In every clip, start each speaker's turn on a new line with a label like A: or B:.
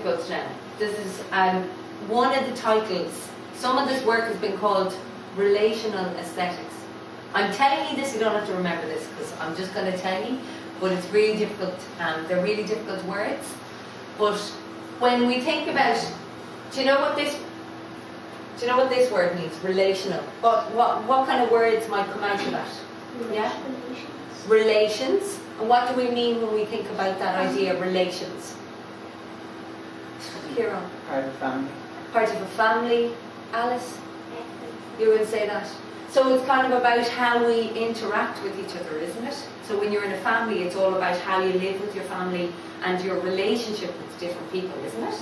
A: difficult now. This is one of the titles. Some of this work has been called Relational Aesthetics. I'm telling you this, you don't have to remember this because I'm just going to tell you, but it's really difficult. They're really difficult words. But when we think about, do you know what this word means? Relational. What kind of words might come out of that? Yeah? Relations. And what do we mean when we think about that idea of relations? Kieran?
B: Part of a family.
A: Part of a family. Alice? You would say that? So it's kind of about how we interact with each other, isn't it? So when you're in a family, it's all about how you live with your family and your relationship with different people, isn't it?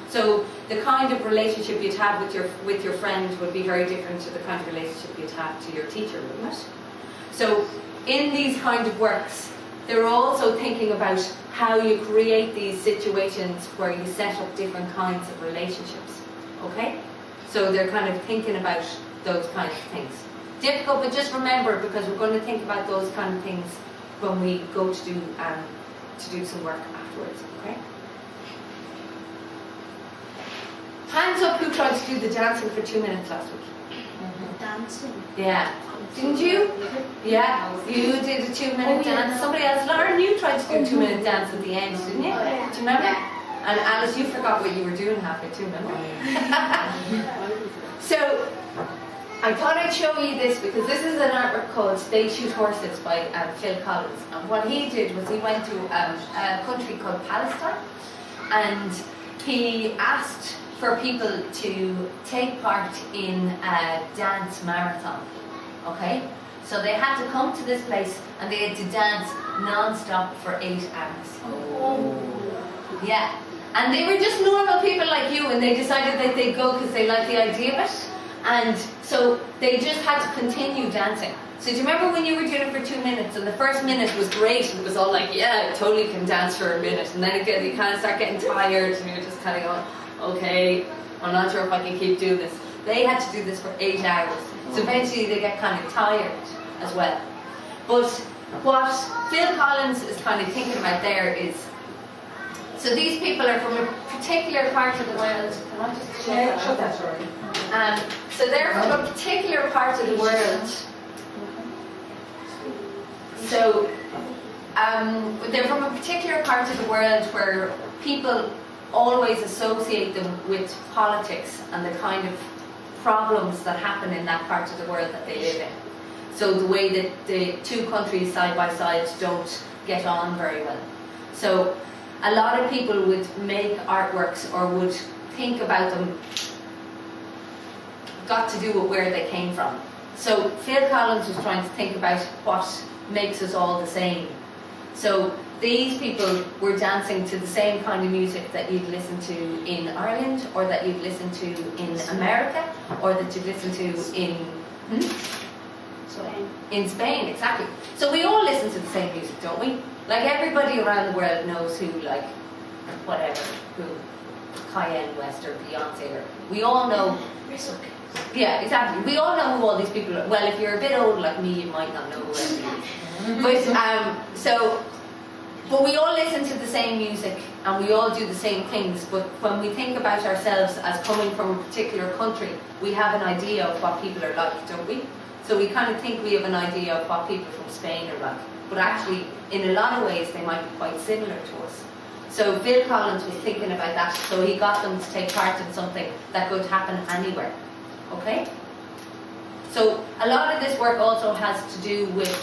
A: So the kind of relationship you'd have with your friend would be very different to the kind of relationship you'd have to your teacher, wouldn't it? So in these kind of works, they're also thinking about how you create these situations where you set up different kinds of relationships. Okay? So they're kind of thinking about those kinds of things. Difficult, but just remember, because we're going to think about those kind of things when we go to do some work afterwards. Okay? Hands up who tried to do the dancing for 2 minutes last week.
C: Dancing?
A: Yeah. Didn't you? Yeah. You did a 2 minute dance. Somebody else, Lauren, you tried to do a 2 minute dance at the end, didn't you? Do you remember? And Alice, you forgot what you were doing halfway too, remember? So, I thought I'd show you this because this is an artwork called They Shoot Horses by Phil Collins. And what he did was he went to a country called Palestine and he asked for people to take part in a dance marathon. Okay? So they had to come to this place and they had to dance non-stop for 8 hours. Oh. Yeah. And they were just normal people like you and they decided that they'd go because they liked the idea of it. And so they just had to continue dancing. So do you remember when you were doing it for 2 minutes and the first minute was great and it was all like, yeah, I totally can dance for a minute. And then you kind of start getting tired and you're just kind of going, okay, I'm not sure if I can keep doing this. They had to do this for 8 hours. So eventually they get kind of tired as well. But what Phil Collins is kind of thinking about there is, so these people are from a particular part of the world. Can I just shut that? Sorry. So they're from a particular part of the world. So they're from a particular part of the world where people always associate them with politics and the kind of problems that happen in that part of the world that they live in. So the way that the two countries side by side don't get on very well. So a lot of people would make artworks or would think about them got to do with where they came from. So Phil Collins was trying to think about what makes us all the same. So these people were dancing to the same kind of music that you'd listen to in Ireland, or that you'd listen to in America, or that you'd listen to in Spain, exactly. So we all listen to the same music, don't we? Like everybody around the world knows who, like, whatever, who Kanye West or Beyonce, or we all know. Yeah, exactly. We all know who all these people are. Well, if you're a bit old like me, you might not know who everybody is. But we all listen to the same music and we all do the same things. But when we think about ourselves as coming from a particular country, we have an idea of what people are like, don't we? So we kind of think we have an idea of what people from Spain are like. But actually, in a lot of ways, they might be quite similar to us. So Phil Collins was thinking about that. So he got them to take part in something that could happen anywhere. Okay? So a lot of this work also has to do with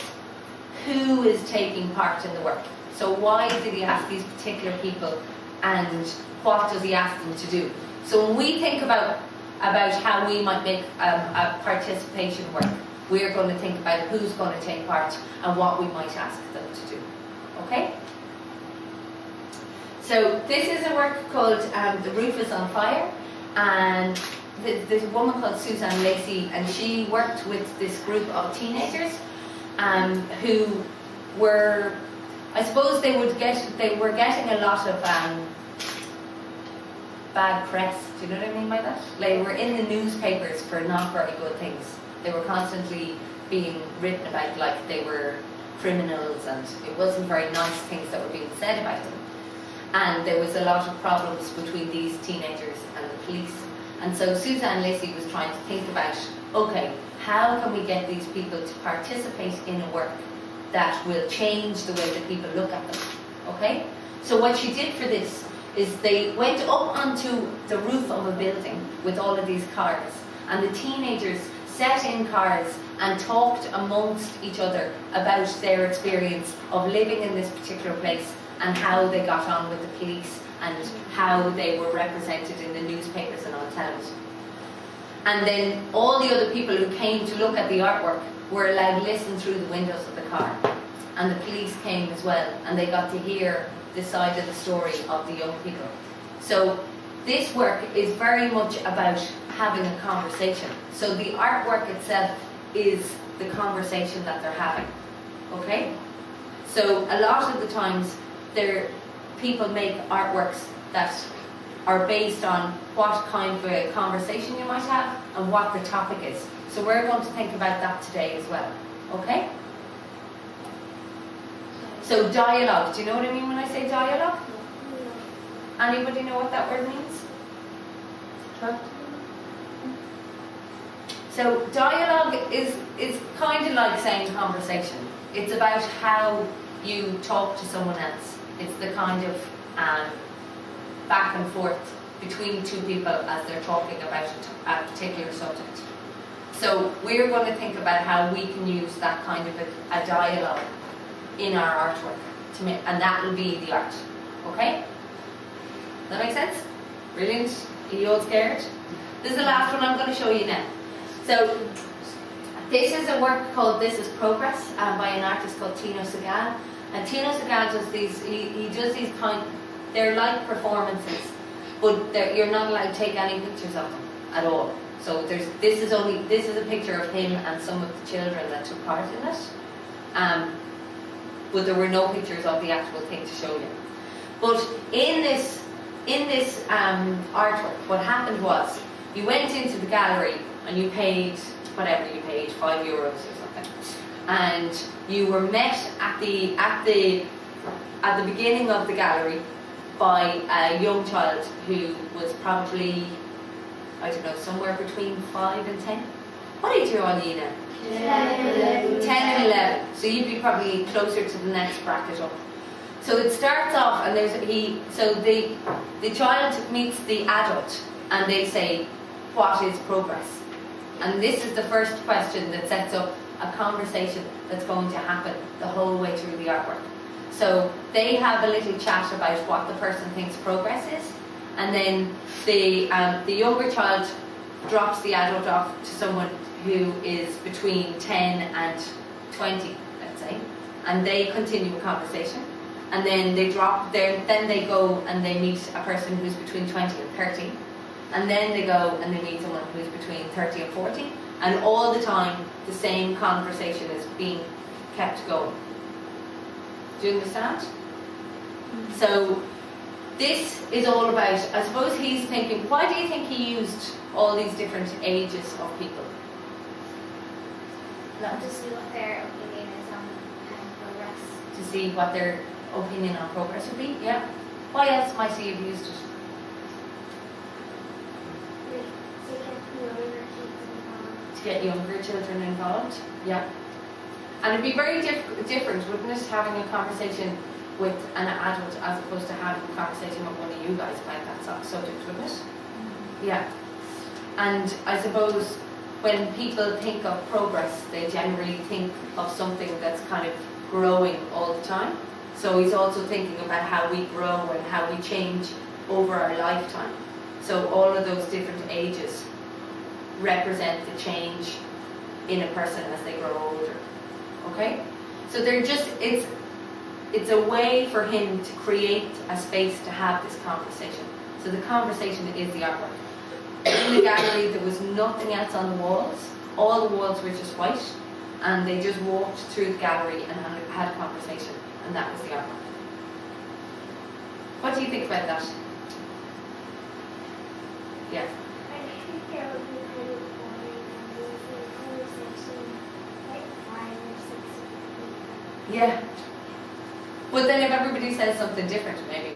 A: who is taking part in the work. So why did he ask these particular people and what does he ask them to do? So when we think about how we might make a participation work, we are going to think about who's going to take part and what we might ask them to do. Okay? So this is a work called The Roof is on Fire, and there's a woman called Suzanne Lacey, and she worked with this group of teenagers who were, I suppose they were getting a lot of bad press. Do you know what I mean by that? They were in the newspapers for not very good things. They were constantly being written about like they were criminals, and it wasn't very nice things that were being said about them. and there was a lot of problems between these teenagers and the police. And so Suzanne Lacey was trying to think about, okay, how can we get these people to participate in a work that will change the way that people look at them, okay? So what she did for this is they went up onto the roof of a building with all of these cars, and the teenagers sat in cars and talked amongst each other about their experience of living in this particular place and how they got on with the police and how they were represented in the newspapers and on television. And then all the other people who came to look at the artwork were allowed to listen through the windows of the car. And the police came as well, and they got to hear the side of the story of the young people. So this work is very much about having a conversation. So the artwork itself is the conversation that they're having, okay? So a lot of the times people make artworks that are based on what kind of a conversation you might have and what the topic is. So we're going to think about that today as well, okay? So dialogue, do you know what I mean when I say dialogue? Anybody know what that word means? So dialogue is kind of like saying conversation. It's about how you talk to someone else. It's the kind of back and forth between two people as they're talking about a particular subject. So we're going to think about how we can use that kind of a dialogue in our artwork, and that will be the art. Okay? Does that make sense? Brilliant. Are you all scared? This is the last one I'm going to show you now. So this is a work called This Is Progress by an artist called Tino Segal. And Tino Segal does these, he does these they're like performances, but you're not allowed to take any pictures of them at all. So this is a picture of him and some of the children that took part in it. But there were no pictures of the actual thing to show you. But in this artwork, what happened was you went into the gallery and you paid whatever you paid, €5 or something, and you were met at the beginning of the gallery by a young child who was probably, I don't know, somewhere between 5 and 10. What age are you now? 10 and 11. So you'd be probably closer to the next bracket up. So it starts off, and the child meets the adult, and they say, "What is progress?" And this is the first question that sets up a conversation that's going to happen the whole way through the artwork. So they have a little chat about what the person thinks progress is, and then the younger child drops the adult off to someone who is between 10 and 20, let's say, and they continue a conversation. And then they then they go and they meet a person who's between 20 and 30. And then they go and they meet someone who's between 30 and 40. And all the time, the same conversation is being kept going. Do you understand? Mm-hmm. So this is all about, I suppose he's thinking, why do you think he used all these different ages of people?
B: To see what their opinion is on progress.
A: To see what their opinion on progress would be, yeah. Why else might he have used it? To get younger children involved, yeah. And it'd be very different, wouldn't it, having a conversation with an adult as opposed to having a conversation with one of you guys about that subject, wouldn't it? Mm-hmm. Yeah. And I suppose when people think of progress, they generally think of something that's kind of growing all the time. So he's also thinking about how we grow and how we change over our lifetime. So all of those different ages represent the change in a person as they grow older. Okay? So they're just, it's a way for him to create a space to have this conversation. So the conversation is the artwork. In the gallery there was nothing else on the walls. All the walls were just white, and they just walked through the gallery and had a conversation, and that was the artwork. What do you think about that? Yeah.
B: I think it would be kind of boring and losing conversation like 5 or 6 people.
A: Yeah. But then if everybody says something different, maybe